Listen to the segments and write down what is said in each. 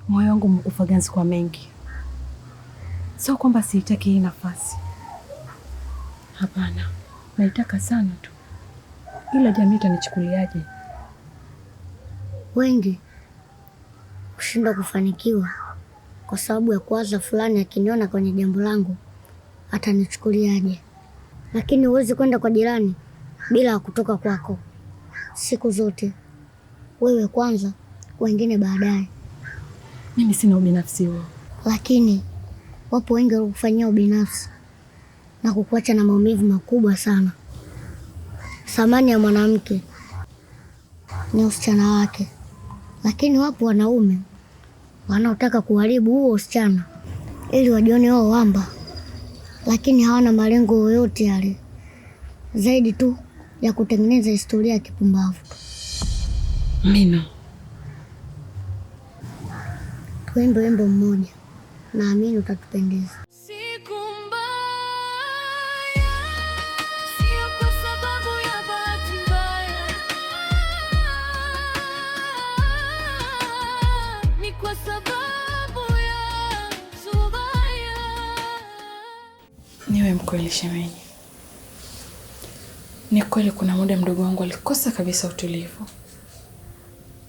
Moyo wangu umekufa ganzi kwa mengi. Sio kwamba siitaki hii nafasi. Hapana, naitaka sana tu. Ila jamii itanichukuliaje? Wengi kushindwa kufanikiwa kwa sababu ya kuwaza fulani akiniona kwenye jambo langu atanichukuliaje. Lakini huwezi kwenda kwa jirani bila kutoka kwako. Siku zote wewe kwanza, wengine baadaye. Mimi sina ubinafsi huo. Lakini wapo wengi wakufanyia ubinafsi na kukuacha na maumivu makubwa sana. Thamani ya mwanamke ni usichana wake, lakini wapo wanaume wanaotaka kuharibu huo usichana ili wajione wao wamba, lakini hawana malengo yoyote yale zaidi tu ya kutengeneza historia ya kipumbavu. Mino, tuimbe wimbo mmoja, naamini utatupendeza. Niwe mkweli shemeji. Ni kweli kuna muda mdogo wangu alikosa kabisa utulivu.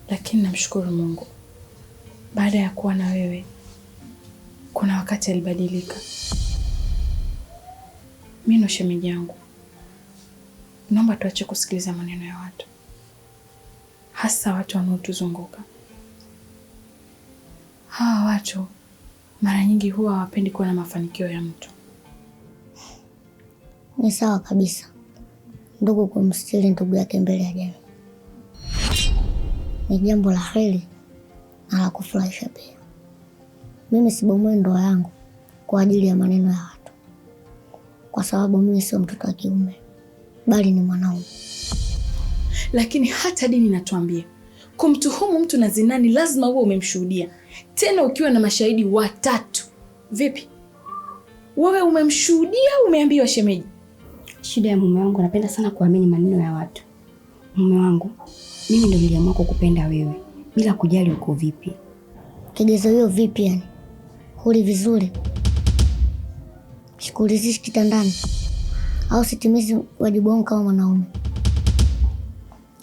Lakini namshukuru Mungu. Baada ya kuwa na wewe, kuna wakati alibadilika. Mino shemeji yangu, naomba tuache kusikiliza maneno ya watu. Hasa watu wanaotuzunguka. Hawa watu mara nyingi huwa hawapendi kuona mafanikio ya mtu. Ni sawa kabisa ndugu kumstiri ndugu yake mbele ya jamii. Ni jambo la heri na la kufurahisha pia. Mimi sibomoe ndoa yangu kwa ajili ya maneno ya watu, kwa sababu mimi sio mtoto wa kiume bali ni mwanaume. Lakini hata dini inatuambia kumtuhumu mtu na zinani lazima uwe umemshuhudia, tena ukiwa na mashahidi watatu. Vipi wewe umemshuhudia au umeambiwa shemeji? Shida ya mume wangu, napenda sana kuamini maneno ya watu. Mume wangu, mimi ndio niliamua kukupenda wewe bila kujali uko vipi. Kigezo hiyo vipi yani? Huli vizuri? Shikulizishi kitandani? Au sitimizi wajibu wangu kama mwanaume?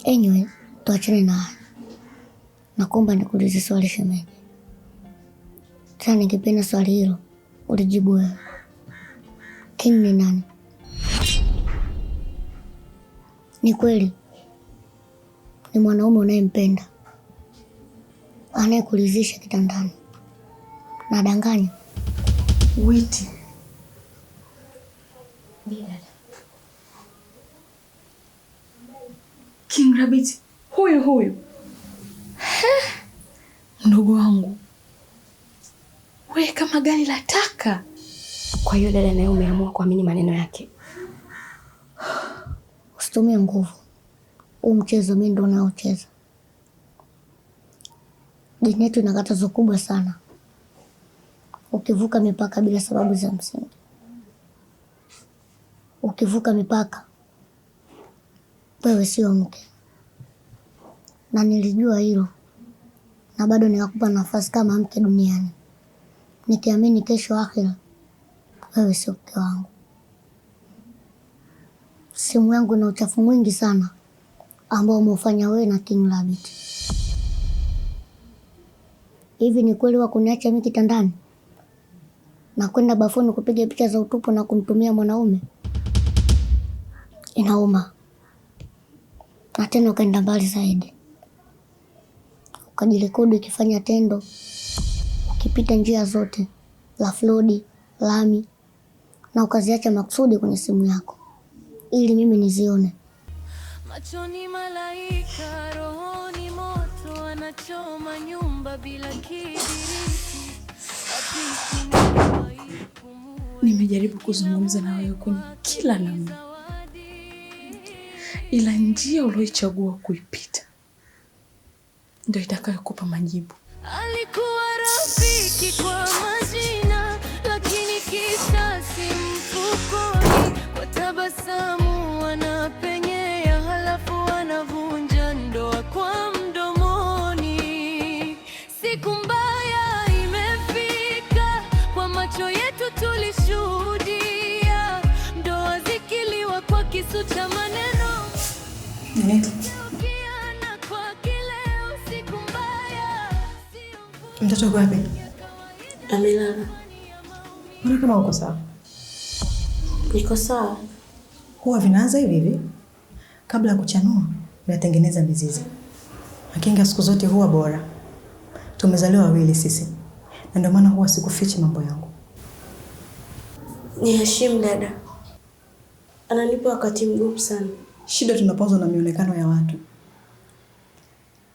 Anyway, tuachane na haya. Nakuomba nikuulize swali shemeji. Tena ningependa swali hilo ulijibu wewe. King ni nani? Ni kweli ni mwanaume unayempenda, anayekulizisha kitandani? Nadanganya? Witi. King Rabbit huyu. Ndugu wangu, wewe kama gani la taka. Kwa hiyo dada, naye umeamua kuamini maneno yake? Usitumie nguvu. Huu mchezo mimi ndo naocheza. Dini yetu ina katazo kubwa sana ukivuka mipaka bila sababu za msingi. Ukivuka mipaka, wewe sio mke. Na nilijua hilo, na bado nikakupa nafasi kama mke duniani, nikiamini kesho akhera wewe sio mke wangu. Simu yangu ina uchafu mwingi sana ambao umeufanya wewe na King Rabbit. Hivi ni kweli wa kuniacha mimi kitandani na kwenda bafuni kupiga picha za utupu na kumtumia mwanaume? Inauma. Na tena ukaenda mbali zaidi, ukajirekodi ukifanya tendo, ukipita njia zote la flodi, lami, na ukaziacha makusudi kwenye simu yako ili mimi nizione. Machoni malaika, rohoni moto, anachoma nyumba bila kibiriti. Nimejaribu kuzungumza na wewe kwenye kila namna, ila njia uliyochagua kuipita ndio itakayokupa majibu. Alikuwa rafiki kwa majina, lakini kisasi mfukoni. Kwa tabasamu wanapenyea, halafu wanavunja ndoa kwa mdomoni. Siku mbaya tulishuhudia, ndoa zikiliwa kwa kisu cha maneno. Mtoto uko wapi? Amelala. Mbona kama uko sawa? Niko sawa. Huwa vinaanza hivi hivi. Kabla ya kuchanua, vinatengeneza mizizi. Kinga siku zote huwa bora. Tumezaliwa wawili sisi. Na ndio maana huwa sikufichi mambo yangu. Ni Hashim dada. Ananipa wakati mgumu sana. Shida tunapozwa na mionekano ya watu.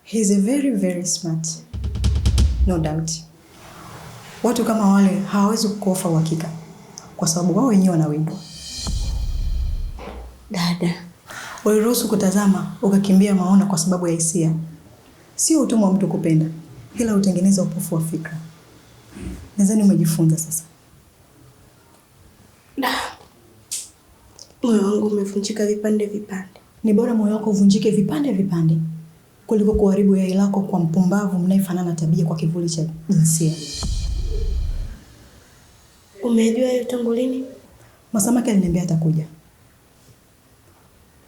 He is a very very smart. No doubt. Watu kama wale hawawezi kukofa uhakika kwa sababu wao wenyewe wanawindwa. Dada, waliruhusu kutazama ukakimbia maona kwa sababu ya hisia. Sio utumwa wa mtu kupenda, ila utengeneza upofu wa fikra. Nadhani umejifunza sasa. Moyo wangu umevunjika vipande vipande. Ni bora moyo wako uvunjike vipande vipande kuliko kuharibu yai lako kwa mpumbavu mnayefanana tabia kwa kivuli cha jinsia. Umejua hiyo tangu lini? Masamaki aliniambia atakuja.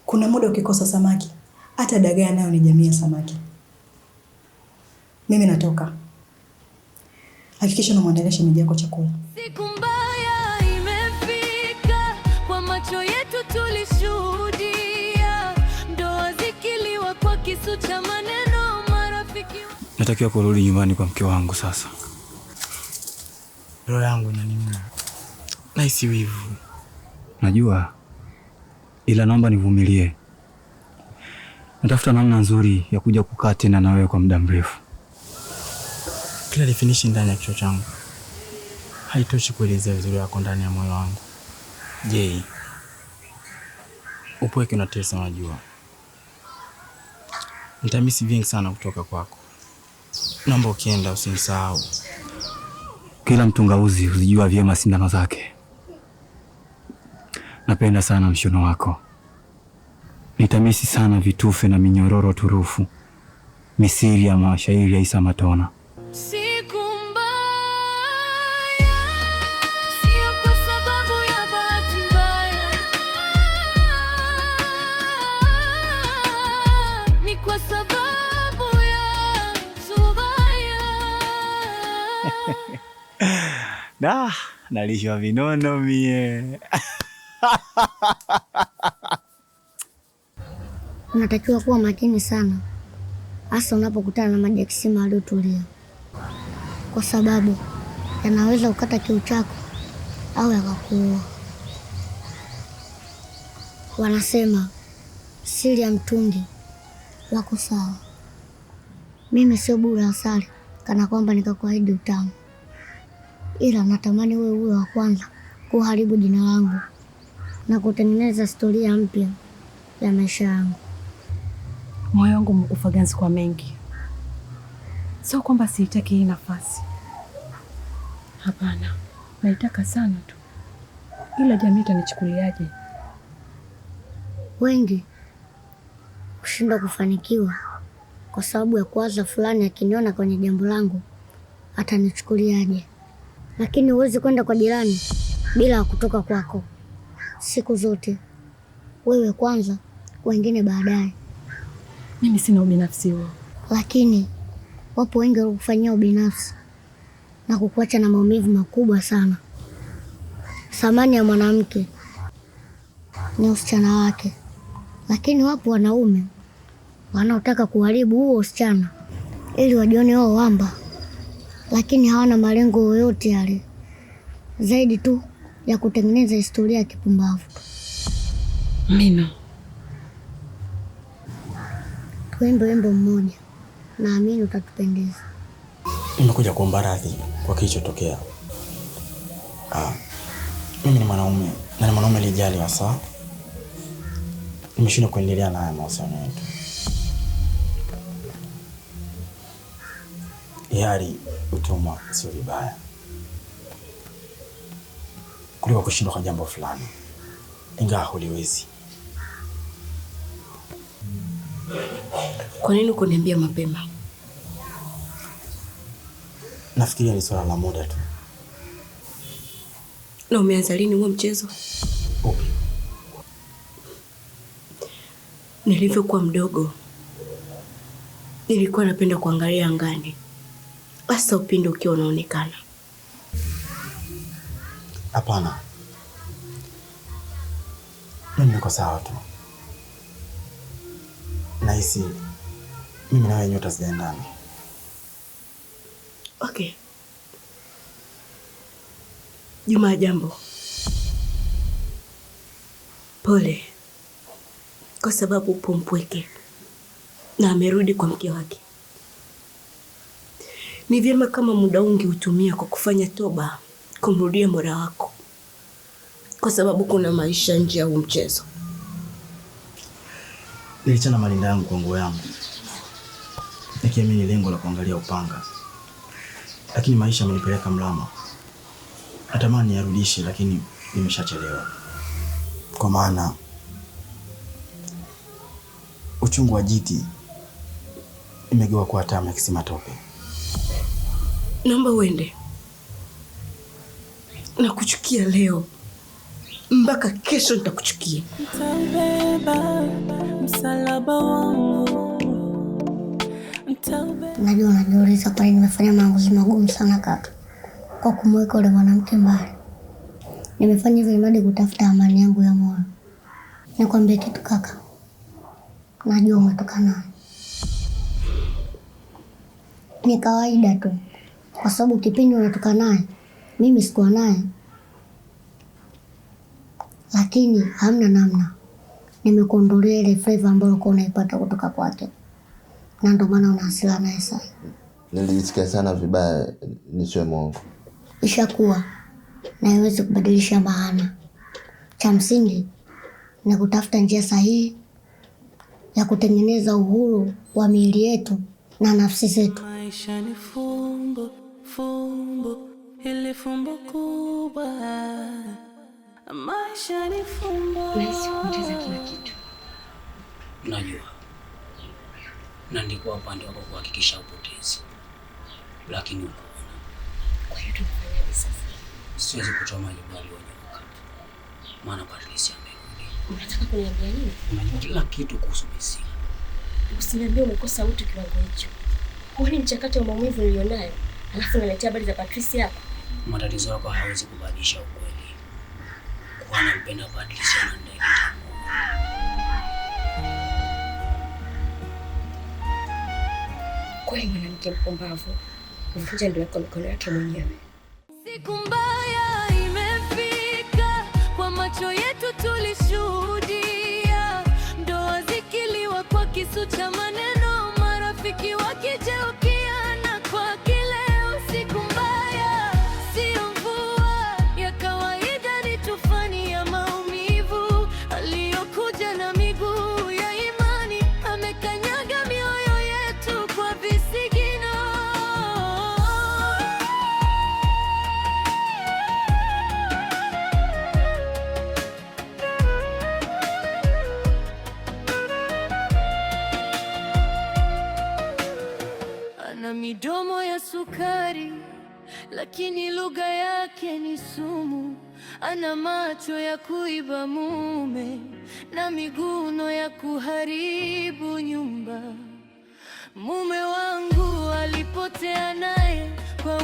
Kuna muda ukikosa samaki, hata dagaa nayo ni jamii ya samaki. Mimi natoka. Hakikisha unamwandalia shemeji yako chakula. Siku mbaya imefika, kwa macho yetu tulishuhudia, ndoa zikiliwa kwa kisu cha maneno. Marafiki, natakiwa kurudi nyumbani kwa mke wangu sasa. Roho yangu inaniuma. Nahisi wivu. Najua, ila naomba nivumilie. Natafuta namna nzuri ya kuja kukaa tena na wewe kwa muda mrefu. Kila definition ndani ya kichwa changu haitoshi kuelezea vizuri yako ndani ya moyo wangu. Je, upweke unatesa, unajua. Nitamisi vingi sana kutoka kwako. Naomba ukienda usinisahau. Kila mtungauzi huzijua vyema sindano zake. Napenda sana mshono wako. Nitamisi sana vitufe na minyororo turufu, misiri ya mashairi ya Isa Matona. siku mbaya sio kwa sababu ya bahati mbaya, ni kwa sababu ya Zubaya. Nalishwa vinono mie. Unatakiwa kuwa makini sana, hasa unapokutana na maji ya kisima yaliyotulia, kwa sababu yanaweza kukata kiu chako au yakakuua. Wanasema siri ya mtungi wako sawa. Mimi sio bure asali kana kwamba nikakuahidi utamu, ila natamani wewe uwe wa kwanza kuharibu jina langu na kutengeneza historia mpya ya maisha yangu. Moyo wangu umekufa ganzi kwa mengi. Sio kwamba siitaki hii nafasi. Hapana, naitaka sana tu. Ila jamii itanichukuliaje? Wengi kushindwa kufanikiwa kwa sababu ya kuwaza fulani akiniona kwenye jambo langu atanichukuliaje. Lakini huwezi kwenda kwa jirani bila kutoka kwako. Siku zote wewe kwanza, wengine baadaye. Mimi sina ubinafsi huo. Lakini wapo wengi wakufanyia ubinafsi na kukuacha na maumivu makubwa sana. Thamani ya mwanamke ni usichana wake, lakini wapo wanaume wanaotaka kuharibu huo usichana ili wajione wao wamba, lakini hawana malengo yoyote yale zaidi tu ya kutengeneza historia ya kipumbavu. Mina, tuimbe wimbo mmoja, naamini utatupendeza. Nimekuja kuomba radhi kwa kilichotokea. Mimi ni mwanaume na ni mwanaume alijali hasa. Nimeshindwa kuendelea na haya mahusiano yetu. Yari utumwa sio vibaya kuliko kushindwa kwa jambo fulani ingawa huliwezi. Kwa nini kuniambia mapema? Nafikiria ni swala la muda tu. Na umeanza lini huo mchezo? Nilivyokuwa mdogo nilikuwa napenda kuangalia angani, hasa upinde ukiwa unaonekana. Hapana, mimi niko sawa tu. Nahisi mimi na wewe nyota ziendana. Okay. Juma, jambo. Pole kwa sababu upo mpweke na amerudi kwa mke wake. Ni vyema kama muda ungeutumia kwa kufanya toba, kumrudia Mola wako, kwa sababu kuna maisha nje ya huu mchezo. Nilichana malinda yangu kwa nguo yangu, nikiamini lengo la kuangalia upanga, lakini maisha yamenipeleka mlama. Natamani yarudishe, lakini nimeshachelewa. Kwa maana uchungu wa jiti imegewa kuwa tamu ya kisima tope. Naomba uende. Nakuchukia leo, mpaka kesho nitakuchukia. Nitabeba msalaba wangu. Najua unajiuliza kwa nini nimefanya maamuzi magumu sana kaka, kwa kumweka yule mwanamke mbali. Nimefanya hivyo ili kutafuta amani yangu ya moyo. Nikwambie kitu kaka, najua umetoka naye. Ni kawaida tu, kwa sababu kipindi unatoka naye mimi sikuwa naye, lakini hamna namna. Nimekuondolea ile flavor ambayo ulikuwa unaipata kutoka kwake, na ndio maana una hasira naye sasa. Nilijisikia sana vibaya, nisiwe mwongo. Ishakuwa na haiwezi kubadilisha maana. Cha msingi ni kutafuta njia sahihi ya kutengeneza uhuru wa miili yetu na nafsi zetu. Maisha ni fumbo, fumbo, ile fumbo kubwa. Maisha ni fumbo. Nahisi kupoteza kila kitu. Najua. Na ndiko upande wako kuhakikisha upotezi. Lakini uko. Kwa hiyo tunafanyaje sasa? Siwezi kutoa majibu yaliyonyoka. Maana Patricia amerudi. Unataka kuniambia nini? Unajua kila kitu kuhusu Messi. Usiniambie umekosa utu kiwango hicho. Kwani mchakato wa maumivu nilionayo, alafu unaletea habari za Patricia hapa? Matatizo yako hawezi kubadilisha ukweli. Kwa nampenda Patricia na ndege. Kwani mwanamke mpumbavu uvunja ndoa yako mikono yake mwenyewe. Siku mbaya imefika, kwa macho yetu tulishuhudia ndoa zikiliwa kwa kisu cha maneno, marafiki wakigeukiana kwa kileo. Siku mbaya sio mvua ya kawaida, ni tufani ya maumivu aliyokuja na miguu ya imani, amekanyaga mioyo yetu kwa visigino. Ana midomo ya sukari, lakini lugha yake ni sumu. Ana macho ya kuiba mume na miguno ya kuharibu nyumba. Mume wangu alipotea naye kwa